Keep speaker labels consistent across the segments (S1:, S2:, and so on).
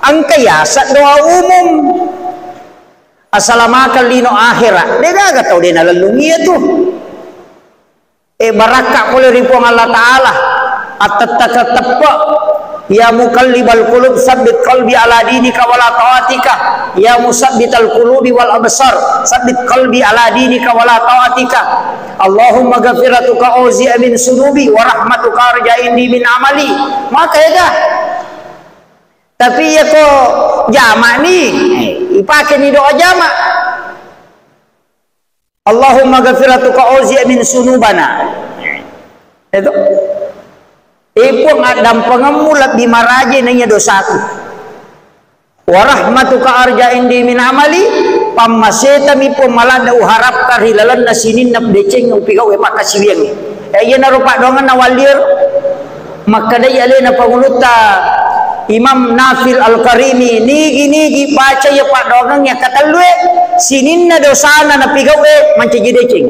S1: angkayasa doa umum assalamualaikum lino akhirat dia gak tahu dia nalalungi itu barakah oleh ribuan Allah Ta'ala at-tatatapa ya mukallibal qulub sabbit qalbi ala dinika wala ta'atika ya musabbital qulubi wal absar sabbit qalbi ala dinika wala ta'atika Allahumma ghafiratuka auzi'a min sunubi wa rahmatuka arja'ini min amali maka ya dah tapi ya kok jamak nih dipakai nih doa jamak Allahumma ghafiratuka auzi'a min sunubana itu pun adam pengemulat di maraje nanya dosaku wa rahmatuka arja'indi min amali pammaseta mi pun malada uharap karilalan nasinin nap deceng upikau pakasiwiang ya narupa dongan nawalir maka daya lena panguluta Imam Nafil Al-Karimi nigi baca ya pak dongan ya kata luwe sininna dosana na pigau manci deceng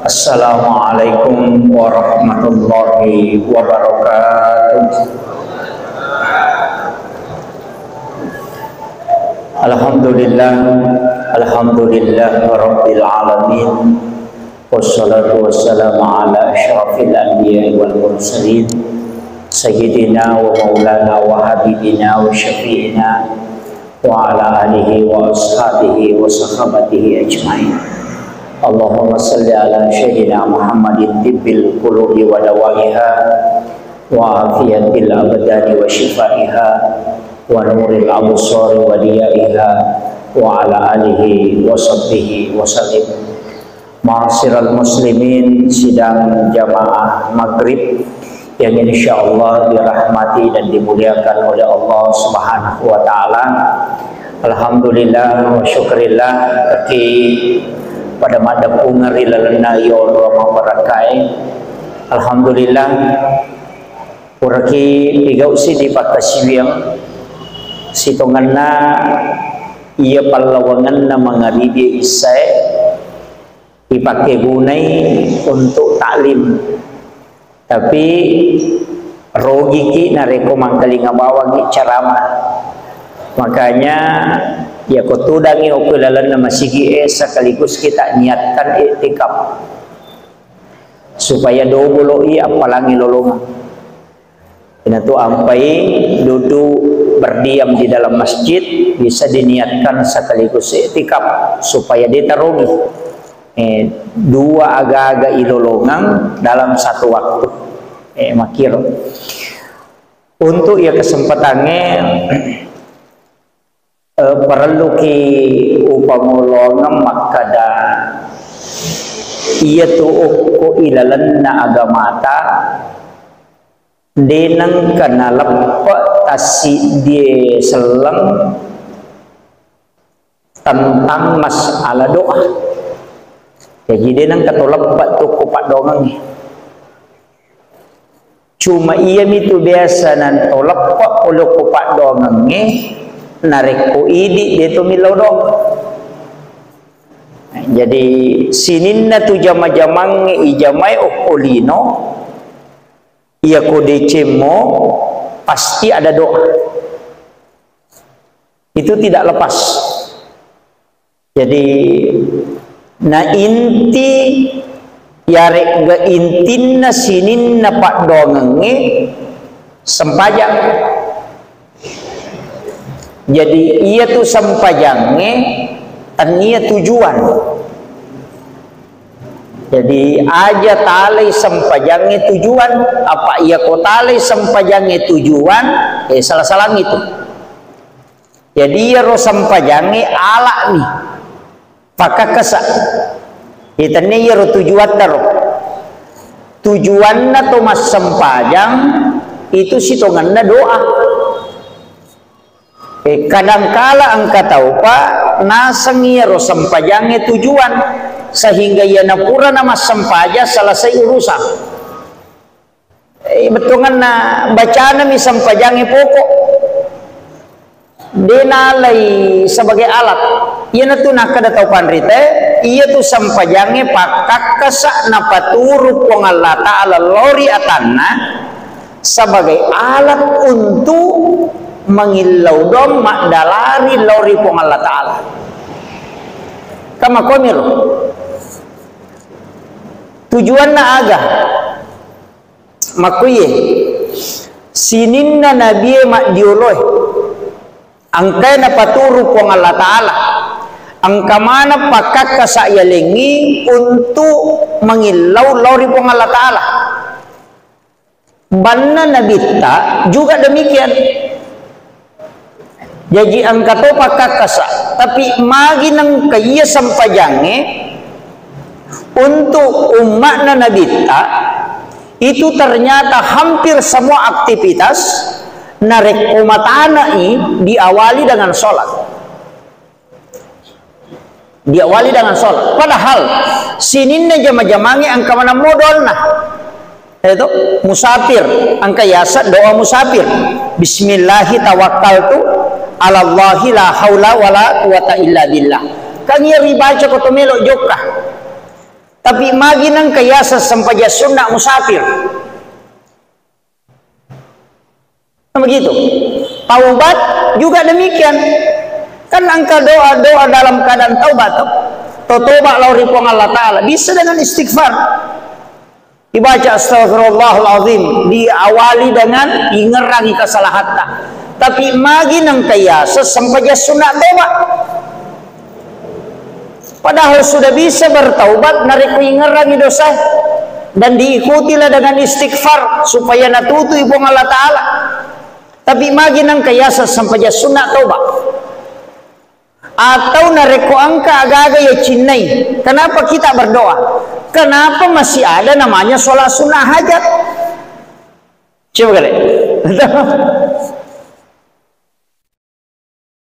S1: Assalamualaikum warahmatullahi wabarakatuh. Alhamdulillah rabbil alamin. Wassalatu wassalamu ala asyrafil anbiya'i wal mursalin sayyidina wa maulana wa habibina wa syafi'ina wa ala alihi wa ashabihi wa sahabatihi ajma'in. Allahumma salli ala sayyidina Muhammadin tibbil qulubi wa dawaiha wa afiyatil abdani wa shifaiha wa nuril absari wa diyaiha wa ala alihi wa sahbihi wa sallim. Ma'asyiral muslimin, sidang jamaah maghrib yang insyaallah dirahmati dan dimuliakan oleh Allah Subhanahu wa taala. Alhamdulillah wa syukrillah kaki pada madam ungari lalana yo Allah barakai. Alhamdulillah uraki igau si di pakasiwiang sitonganna ia pallawangan na mangaribi isai dipakai gunai untuk taklim tapi rogi ki nareko mangkali ngabawagi ceramah makanya ya kotudangi okulalan na masigi sekaligus kita niatkan iktikaf supaya dobuloi apalangi lolongan ina tu ampai duduk berdiam di dalam masjid bisa diniatkan sekaligus iktikaf supaya ditarugi dua aga-aga ilolongan dalam satu waktu makir untuk ya kesempatannya perlu ki upamulongan makada iya tu ko ilalan na agamata denang kana lepa tasi dia selang tentang masalah doa jadi denang kata lepa tu kupat dongang cuma iya itu biasa nan to lepa ulu kupat dongang narik ko idi dia tu milau dong jadi sininna tu jama-jamang ijamai okolino ia ko decemo pasti ada doa itu tidak lepas jadi na inti yarek ga intinna sininna pak dongenge sempajang jadi ia tu sempajangnya tania tujuan jadi aja tali sempajangnya tujuan apa ia ko tali sempajangnya tujuan salah-salah itu jadi ia ro sempajangnya ala nih pakak kesak itanya ia ro tujuan daro tujuan na to mas sempajang itu sitonganna doa kadangkala angka tahu pak nasengi ro sempajangnya tujuan sehingga ia napura nama sempaja selesai urusan betungan na bacaan mi sempajangnya pokok denalai sebagai alat ia tu nak kada tahu pandrite ia tu sampajange pakak kasa na paturu pong Allah Ta'ala lori atanna sebagai alat untuk mengilau dom mak dalari lori pong Allah Ta'ala kama komil tujuan na aga makuye sininna nabi mak dioloy angkai na paturu pong Allah Ta'ala angka mana pakak kasaya lengi untuk mengilau lori pong Allah Ta'ala banna nabita juga demikian jadi angka to pakak kasa tapi magi nang kaya sampajange untuk umat na nabita itu ternyata hampir semua aktivitas narek umatanai diawali dengan sholat padahal sininna jama-jamangi angka mana modal nah itu musafir angka yasa doa musafir bismillahi tawakkaltu ala Allahi la haula wala quwata illa billah kan ia ribaca ko tumelo jokka tapi magi nang kayasa sampaja sunnah musafir begitu taubat juga demikian kan angka doa dalam keadaan taubat tobat lauri pong Allah Ta'ala bisa dengan istighfar dibaca astagfirullahaladzim diawali dengan ingerangi kesalahannya tapi magi nang kayasa sampaja sunnah taubat padahal sudah bisa bertaubat nariku ingerangi dosa dan diikutilah dengan istighfar supaya natutu ibung Allah Ta'ala tapi magi nang kayasa sampaja sunnah taubat atau nareko angka agak-agak ya cinnai kenapa kita berdoa kenapa masih ada namanya sholat sunnah hajat coba kali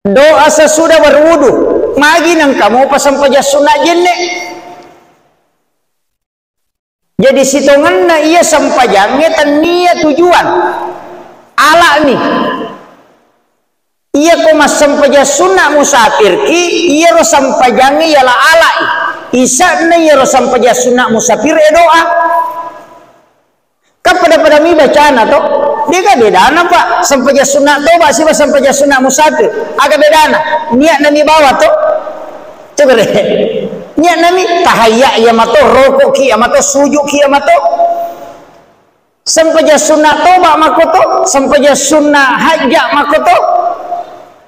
S1: doa sesudah berwudu magi nang kamu pasang paja sunnah jenne jadi sitongan na iya sampajangnya tania tujuan ala nih iya ko mas sampaja sunnah musafir ki iya ro sampajangi yala ala isa na iya ro sampaja sunnah musafir doa pada mi bacaan atau dia kan bedana pak sampaja sunnah toba sih sampaja sunnah musafir agak bedana niat nami bawa tuh coba deh niat nami tahayya ya mato rokok ki amato sujud ki amato sampaja sunnah toba makoto sampaja sunnah hajjah makoto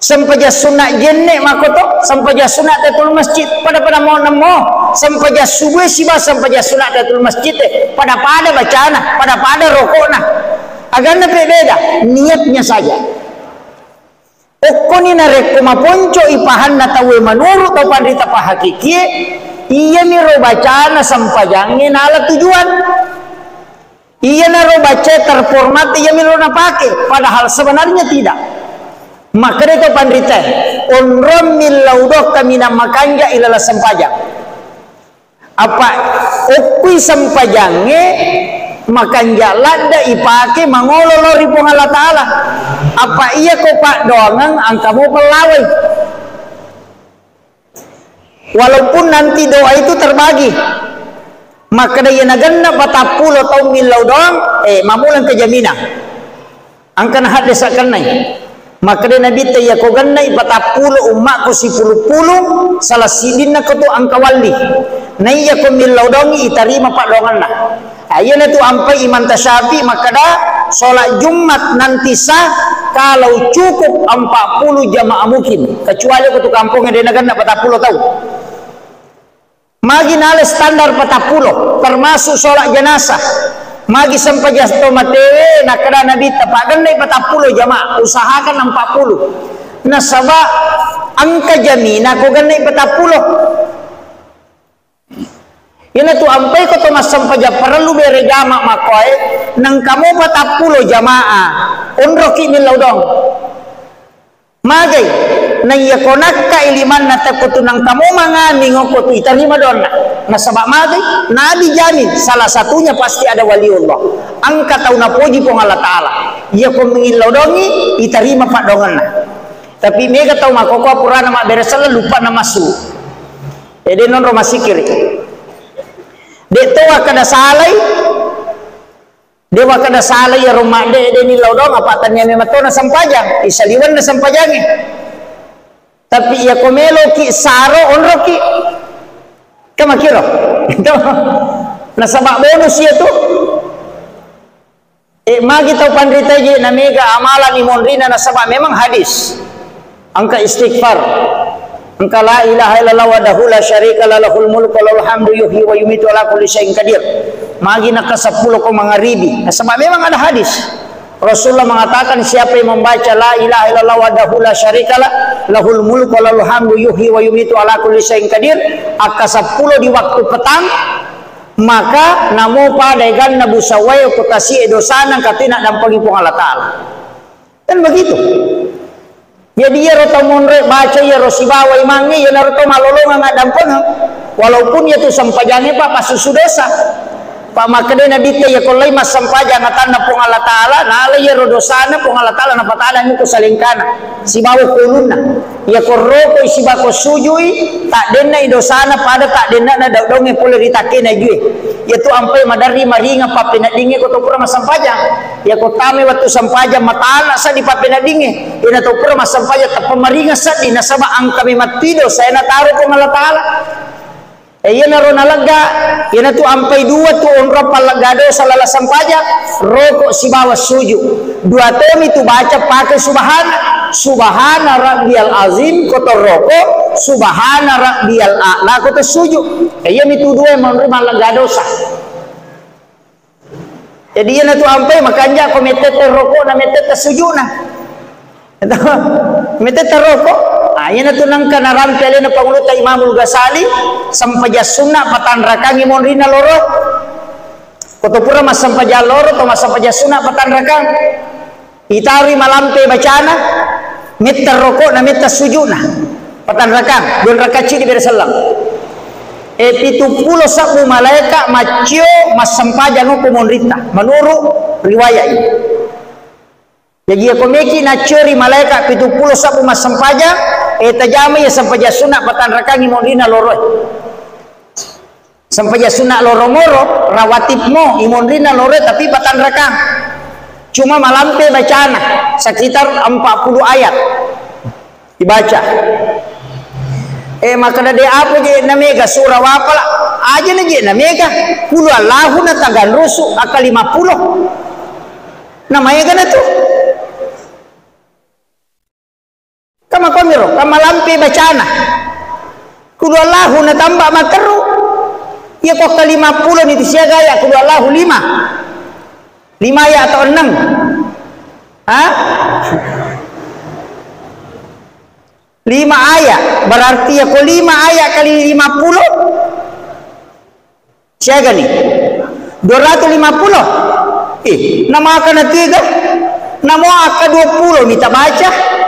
S1: sampaja sunnah jenne makoto sampaja sunnah tatul masjid pada mau nemo sampaja subuh siba sampaja sunnah tatul masjid pada bacana pada rokokna agaknya beda niatnya saja okoni narek maponco ipahan natawe manuru tau pandita pahakiki iya miro bacana sampajangnya nala tujuan iya naro baca terformat iya miro napake padahal sebenarnya tidak maka itu pandrita onrom milaudok kamina makanja ilala sampajang apa okui sampajangnya makanja lada ipake mangololo ripong Allah Ta'ala apa iya ko pak doangan angkamu pelawai walaupun nanti doa itu terbagi maka daya naganna patapulo tau milau doang mamulang kejaminan angkan hadis akan naik maka dia nabi taya ko gannai patapulo umakku si puluh salah sidin na ko to angka wali naiya ko milau dongi itarima pak dongan na ayeuna tu ampai iman tasyafi maka dah sholat Jumat nanti sah kalau cukup 40 jamaah mungkin kecuali ko tu kampung dia naganna patapulo tahu magi nale standar 40 termasuk sholat jenazah magi sampai jasto matewe nakada nabi tapagan nai 40 jamaah usahakan 40 nasaba angka jamina ko ganai 40 ina tu ampai ko to mas sampai perlu bere jamaah makoy nang kamu 40 jamaah unroki milaudong magai na iya konakka iliman na takutu nang kamu mangani ngokutu itarima donna nasabak magai nabi jamin salah satunya pasti ada waliullah angka tahu na puji pong Allah Ta'ala iya ko mengilau dongi itarima pak dongan na Tapi mega tahu makoko pura nama beresala lupa nama su. Jadi non roma sikiri. Deto kada salai. Dewa kada salai ya rumah de ni laudong apa tanya memang to na sampajang. Isaliwan na sampajangnya. Tapi ya komelo ki saro onro ki. Kamakiro. Itu nasabak bonus ya tu. Magi tau pandrita je na mega amalan imonrina nasabak memang hadis. Angka istighfar. Angka la ilaha illallah wahdahu la syarika lah lahul mulku wa lahul hamdu yuhyi wa yumiitu ala kulli syai'in qadir. Magi nak ke 10 mangaribi. Nasabak memang ada hadis. Rasulullah mengatakan siapa yang membaca la ilaha illallah wahdahu la syarikalah lahul mulku wa lahul hamdu yuhyi wa yumiitu ala kulli syai'in qadir aka 10 di waktu petang maka namo padegan nabu sawai kutasi edosana katina dampangi pung Allah Ta'ala. Dan begitu. Jadi ya rota monre baca ya rosibawa imangnya ya naruto malolonga ngadampang walaupun ya tu sampajane pak pasusu dosa. Pak makade naditya ya kolai mas sampaja ngatanda pung Allah Ta'ala na ala ya rodosana pung Allah Ta'ala na patala ni ko salingkana si bawo kuluna ya korroko si bako sujui tak denna idosana pada tak denna na daudonge pole ditake na jue ya tu ampai madari maringa papena dinge ko to pura mas sampaja ya ko tame waktu sampaja matala sa di papena dinge ina to pura mas sampaja ta pamaringa sa di nasaba ang kami matido saya na taro pung Allah Ta'ala. Iya naro nalaga, iya na tu ampai dua tu onro palagado salala sampaja, rokok si bawa suju. Dua tomi tu baca pakai subhana rabbiyal azim kotor rokok, subhana rabbiyal a'la kotor suju. Iya ni tu dua yang menerima lagado sah. Jadi iya na tu ampai makanya ko metete rokok na metete suju na. Itu metete rokok. Ayan na tunang kanaram pele na panguluta Imamul Ghazali sampaja sunnah patan rakang imon rina loro kotopura mas sampaja loro to mas sampaja sunnah patan rakang itari malampe bacana meter rokok na meter sujuna patan rakang don rakaci di beresalam pitupulo sabu malaika macio mas sampaja no pemonrita menurut riwayat ini. Jadi aku meki na curi malaika pitupulo sabu mas sampaja tajama ya sampaja sunnah patan rakang imon rina loro sampaja sunnah loro moro rawatib mo imon rina loro tapi patan rakang cuma malampe bacana sekitar 40 ayat dibaca maka dade apa je na mega surah wapala aja na je na mega puluh Allahu na tagan rusu aka 50 namanya kan itu kama komiro kama lampi bacana kudu Allahu na tambah makaru ya kok ke 50 ni siaga ya kudu Allahu 5 ya atau 6 5 ayat berarti ya kok 5 ayat kali 50 siaga nih 250 nama akan 3 nama akan 20 minta baca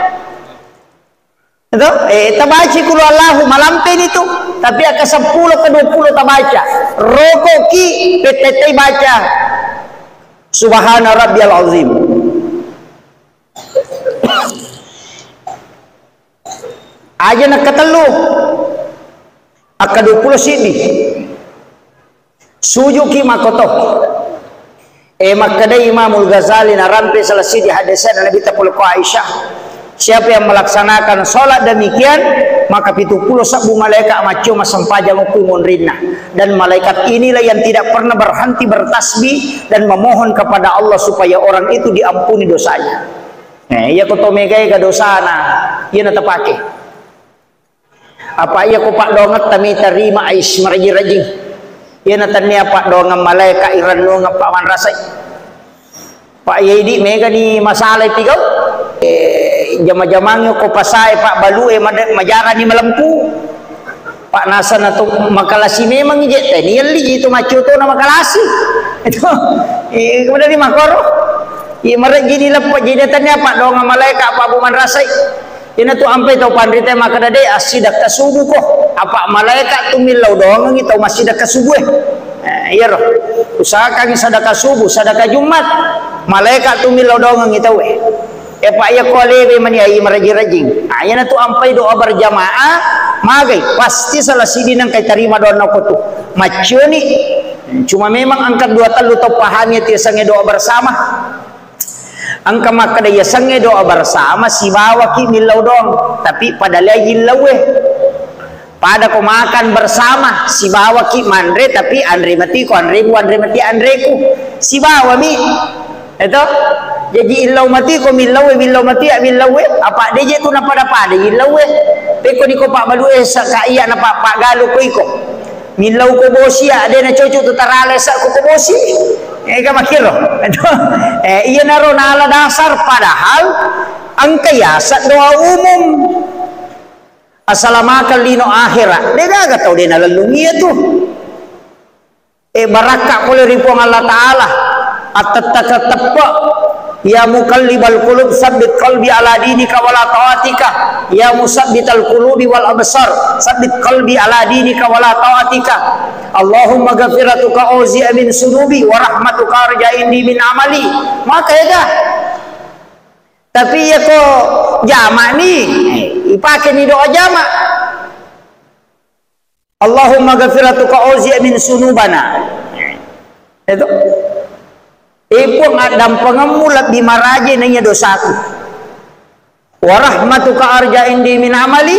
S1: itu tabaci kulo Allahu malampe itu tapi akan 10 ke 20 tabaca rokok ki PTT baca subhana rabbiyal azim aja nak ketelu akan 20 sini sujuki makoto makadai Imamul Ghazali narampe selesai di hadisnya Nabi tapul ko Aisyah. Siapa yang melaksanakan sholat demikian maka 70 sabu malaikat macu masampaja hukumun rina dan malaikat inilah yang tidak pernah berhenti bertasbih dan memohon kepada Allah supaya orang itu diampuni dosanya. Iya ko tomegai ka dosana iya na tapake apa iya ko pak dongat tami tarima ais marji-rajing iya na tanya pak dongat malaikat iran no nga paman rasay pak yedi mega ni masalah tigaw jama-jamangnya ko pasay pak balue majara ni malampu pak nasa na to makalasi memang ije ni li itu macu to na makalasi itu kemudian di makoro mare gini lepo jadi tanya pak dong malaikat pak buman rasai ina tu ampai tau pandrita maka dade asidak kasubuh ko apa malaikat tu milau dong ngitau masih dak kasubuh iya roh usahakan sedekah subuh sedekah Jumat malaikat tu milau dong ngitau Pak ya kolebe mani ai marajing-rajing. Ayana tu ampai doa berjamaah magai pasti salah sidi nang kai terima doa ko tu. Macuni cuma memang angkat dua talu tau pahami ti sange doa bersama. Angka maka daya sange doa bersama si bawa ki milau dong, tapi pada lagi lawe. Pada ko makan bersama si bawa ki mandre tapi andre mati ko andre mati andre ku. Si bawa mi itu jadi ilau mati ko milau mati milau apa deje tu napa dapat de ilau peko ni ko pak balu esa ka iya na pak galu ko iko milau ko bosi ade na cucu tu tarale sa ko bosi ka makiro iya naro na ala dasar padahal ang kayasa doa umum asalamakal lino akhirat de gaga tau de nalalungi tu baraka ko le ripo Allah taala at-tataka ya mukallibal qulub sabbit qalbi ala dinika wala taatika ya musabbital qulubi wal absar sabbit qalbi ala dinika wala taatika Allahumma ghafiratuka auzi min sunubi wa rahmatuka arja indi min amali maka ya tapi ya ko jamak ni ipake ni doa jamak Allahumma ghafiratuka auzi min sunubana itu ipong adam pengemulat di maraje nanya dosaku wa rahmatuka arja indi min amali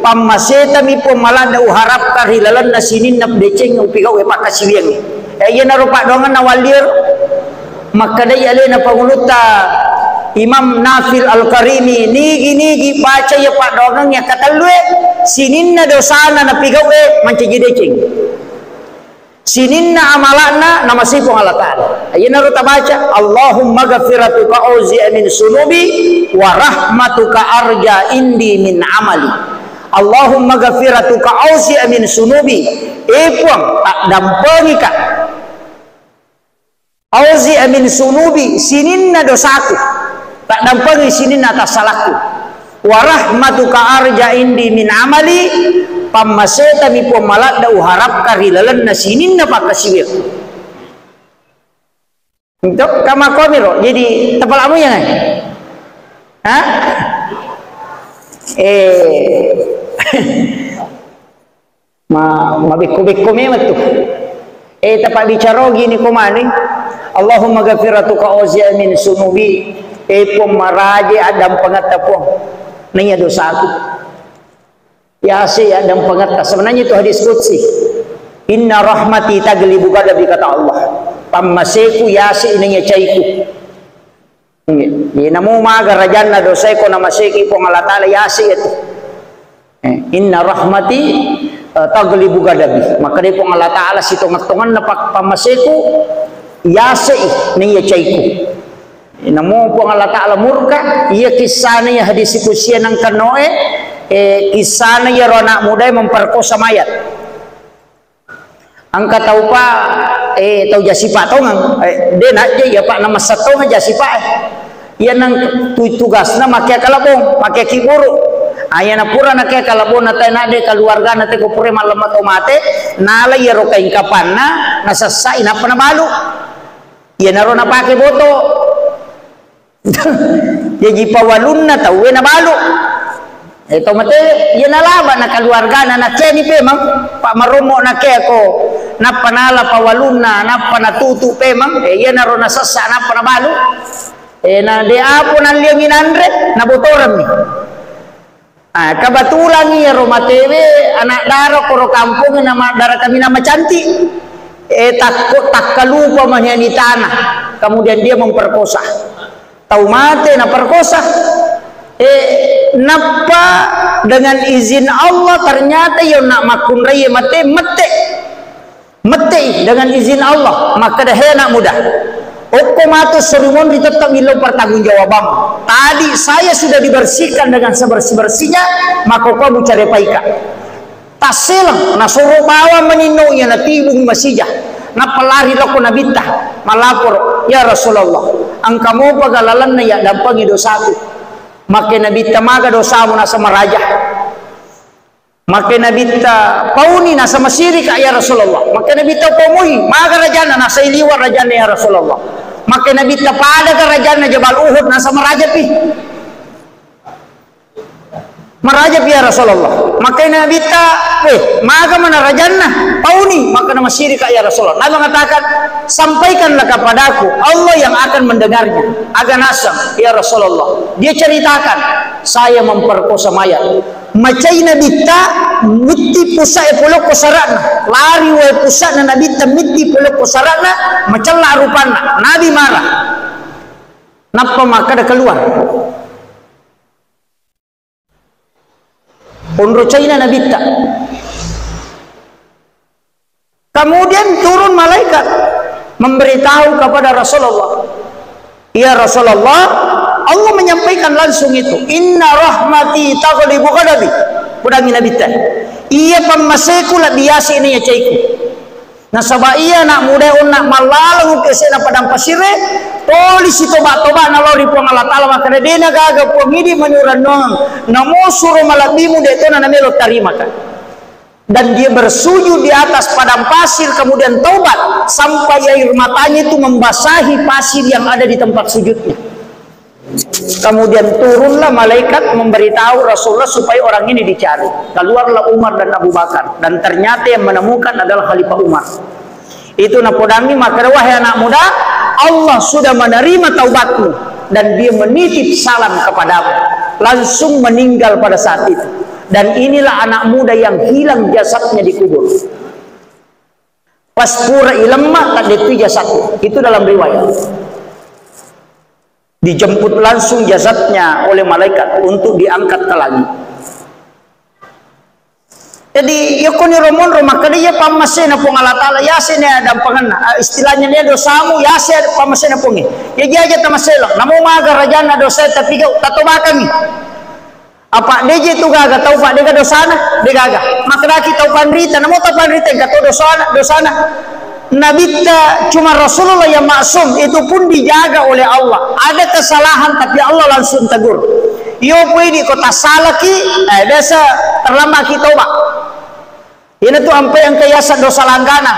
S1: pammaseta mi po malada uharap karilalan na sinin na deceng upigaw pakasiweng iya na rupa dongan na walir makadai ale na panguluta Imam Nafil Al-Karimi nigi baca ya pak dongan ya katalwe sinin na dosana na pigaw mancaji deceng sininna amalana nama sipong Allah Ta'ala ayana ruta baca Allahumma ghafiratuka auzi min sunubi wa rahmatuka arja indi min amali Allahumma ghafiratuka auzi min sunubi ipong tak dampengi ka auzi min sunubi sininna dosaku tak dampengi sininna atas salahku wa rahmatuka arja indi min amali pammaseta mi po malat da uharap karilalan na sinin na pakasiwir untuk kama komiro jadi tepalamu ya ha mabiko-biko memat tu tapak bicara gini kumani Allahumma ghafiratuka auzi'a min sunubi po maraji adam pangatapong nanya dosa aku ya si adam pengatas sebenarnya itu hadis qudsi inna rahmati taglibu ghadabi kata Allah pammaseku ya si inanya caiku ni namu maga rajanna dosa ko namaseki po Allah taala ya si itu inna rahmati taglibu ghadabi maka dia po Allah taala si tongat-tongan na pammaseku ya si inanya caiku namu po Allah taala murka iya kisana ya hadis qudsi nang kanoe kisana ya anak muda memperkosa mayat angka tahu pak tahu jasipa tahu ngang dia nak je ya pak nama satu ngan jasipa ya nang tugasna makai kalabong makai kiburu ayana pura nakai kalabong nate nade keluarga nate ko pure malam atau mate nala ya rokain kapanna nasasai napa na balu ya naro na pakai boto jadi pawalun na tahu na balu itu mate ya nalaba na keluarga na nakeni pe mang pak marumo nake ko napanala pawaluna napana tutu pe mang ya naro na sasa napana balu na de apo nan liangin andre na botoran ni kebetulan ni romatewe anak daro koro kampung nama dara kami nama cantik takut tak kalupa manyani tanah kemudian dia memperkosa tahu mate na perkosa napa dengan izin Allah ternyata yang nak makun raya mate dengan izin Allah maka dah nak mudah hukum serumon ditetap milau pertanggungjawabam tadi saya sudah dibersihkan dengan sebersih-bersihnya maka kau cari paika tasilang na suruh bawa meninunya na tibung masijah na pelari loko na bintah malapor ya Rasulullah angkamu pagalalan na ya dampangi dosaku maka Nabi tamaga dosa mo nasa maraja maka Nabi pauni nasa masiri ka ya Rasulullah maka Nabi pamuhi maga rajana nasa iliwar rajana ya Rasulullah
S2: Maka Nabi ta pada kerajaan Jabal Uhud na sama raja pi. Merajab ya Rasulullah. Maka Nabi ta, maka mana rajana? Pauni, maka nama syirik ya Rasulullah. Nabi mengatakan, sampaikanlah kepadaku Allah yang akan mendengarnya. Agak nasam ya Rasulullah. Dia ceritakan, saya memperkosa mayat. Macai Nabi ta miti pusat puluk kosaratna. Lari wa pusat na Nabi ta miti puluk kosaratna, macam rupana. Nabi marah. Napa maka dah keluar? Unru China Nabi tak. Kemudian turun malaikat memberitahu kepada Rasulullah, ya Rasulullah, Allah menyampaikan langsung itu, inna rahmati taghlibu ghadabi. Kudangi Nabi tak. Iya pamaseku lah biasa ini ya caiku. Nasaba iya nak muda nak malalang kesena padang pasire, polisi toba-toba na lori puang Allah Ta'ala maka dena gaga puang ini menyuran nong namo suruh malabimu de itu na melo tarima kan. Dan dia bersujud di atas padang pasir kemudian taubat sampai air matanya itu membasahi pasir yang ada di tempat sujudnya. Kemudian turunlah malaikat memberitahu Rasulullah supaya orang ini dicari. Keluarlah Umar dan Abu Bakar dan ternyata yang menemukan adalah Khalifah Umar. Itu napodangi maka wahai anak muda, Allah sudah menerima taubatmu dan dia menitip salam kepadamu. Langsung meninggal pada saat itu. Dan inilah anak muda yang hilang jasadnya di kubur. Pas pura ilemma tak detu jasadnya. Itu dalam riwayat. Dijemput langsung jasadnya oleh malaikat untuk diangkat ke langit. Jadi yakuni romon rumah dia pamasena pung Allah Taala yasene ada pangana istilahnya dia dosamu yase pamasena pungi. Ya jaja tamasela namo maga rajana dosa tapi tatoba kami. Apa deje tu gaga tahu pak dega dosana de gaga. Maka kita tahu pandrita namo tahu pandrita gato dosana. Nabi ta cuma Rasulullah yang maksum, itu pun dijaga oleh Allah. Ada kesalahan tapi Allah langsung tegur. Yo puidi kota salah ki, biasa terlambat kita tobat. Ini tuh sampai yang kiasan dosa langganan.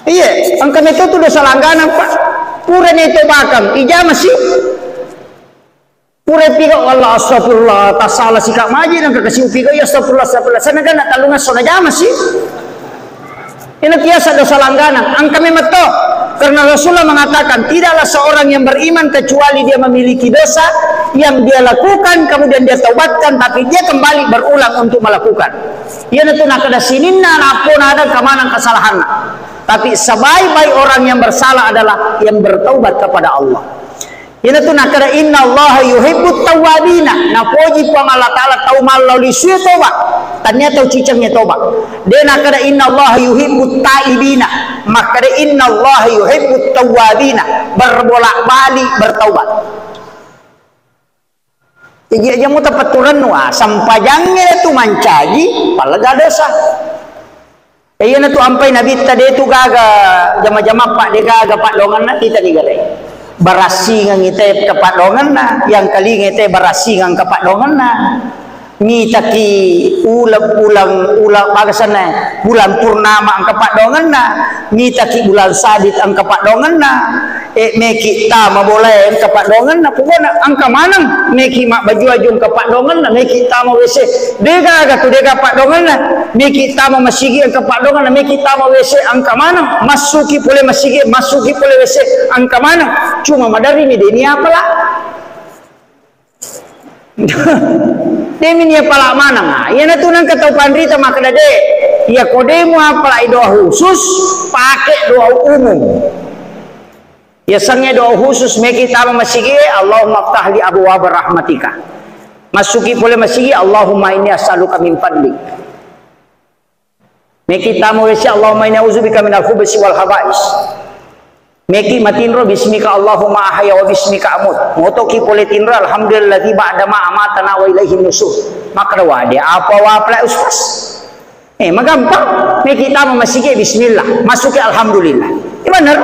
S2: Iya, angkam itu tuh dosa langganan pak. Pura itu bakam, ija masih. Pura piga Allah astagfirullah, tak salah sikap maji dan kekasih piga ya astagfirullah. Sana kan nak talungan sona jama sih. Ini biasa dosa langganan. Angka memeto karena Rasulullah mengatakan tidaklah seorang yang beriman kecuali dia memiliki dosa yang dia lakukan kemudian dia taubatkan tapi dia kembali berulang untuk melakukan. Ia itu nak ada sininna apun ada kemana kesalahan. Tapi sebaik-baik orang yang bersalah adalah yang bertaubat kepada Allah. Ini tu nak kata inna Allah yuhibbut tawabina. Nak puji puang Allah Ta'ala tahu malau lisuya tobat. Tanya tahu cicangnya tobat. Dia nak kata inna Allah yuhibbut taibina. Maka kata inna Allah yuhibbut tawabina. Berbolak balik bertaubat. Jadi aja mu tepat turun wah. Sampajangnya itu mancaji. Palaga dosa. Iya tu ampai Nabi tadi itu gaga. Jama-jama pak dia gaga pak dongan nanti tadi galai. Barasi ngang ite kepak dongan na yang kali ngite barasi ngang kepak dongan na mi taki ulang bagasana bulan purnama ang kepak dongan na mi taki bulan sadit ang kepak dongan na meki ta maboleh ang kepak dongan na pokona angka manang meki mak baju ajung kepak dongan na meki ta ma wc dega ga tu dega pak dongan na meki ta ma masigi ang kepak dongan na meki ta ma wc angka manang masuki pole masigi masuki pole wc angka manang cuma madari ni deni apalah demi ni apalah manang ya na tunan ka tau pandrita maka dade ya kodemu apalah doa khusus pakai doa umum ya sangnya doa khusus meki ta ma masigi Allahumma ftah li abwaab rahmatika masuki pole masigi Allahumma inni as'aluka min fadlik meki ta ma wc Allahumma inni a'udzubika minal khubuthi wal khaba'is meki matinro bismika Allahumma ahya wa bismika amut motoki pole tinro alhamdulillah ba'da ma amatana wa ilaihi nusur maka wade apa wa pala ustaz magampang meki ta masih bismillah masuki alhamdulillah benar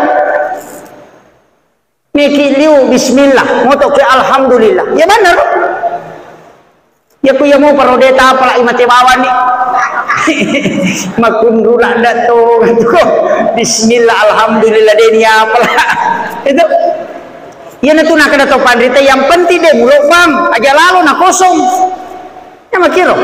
S2: meki liu bismillah motoki alhamdulillah ya benar Ya ku ya mau parodeta pala imate bawan ni. Makundula dato gitu. Bismillah alhamdulillah denia pala. Itu ya na tuna kada to pandrita yang penting deh muluk bang aja lalu na kosong. Ya makiro.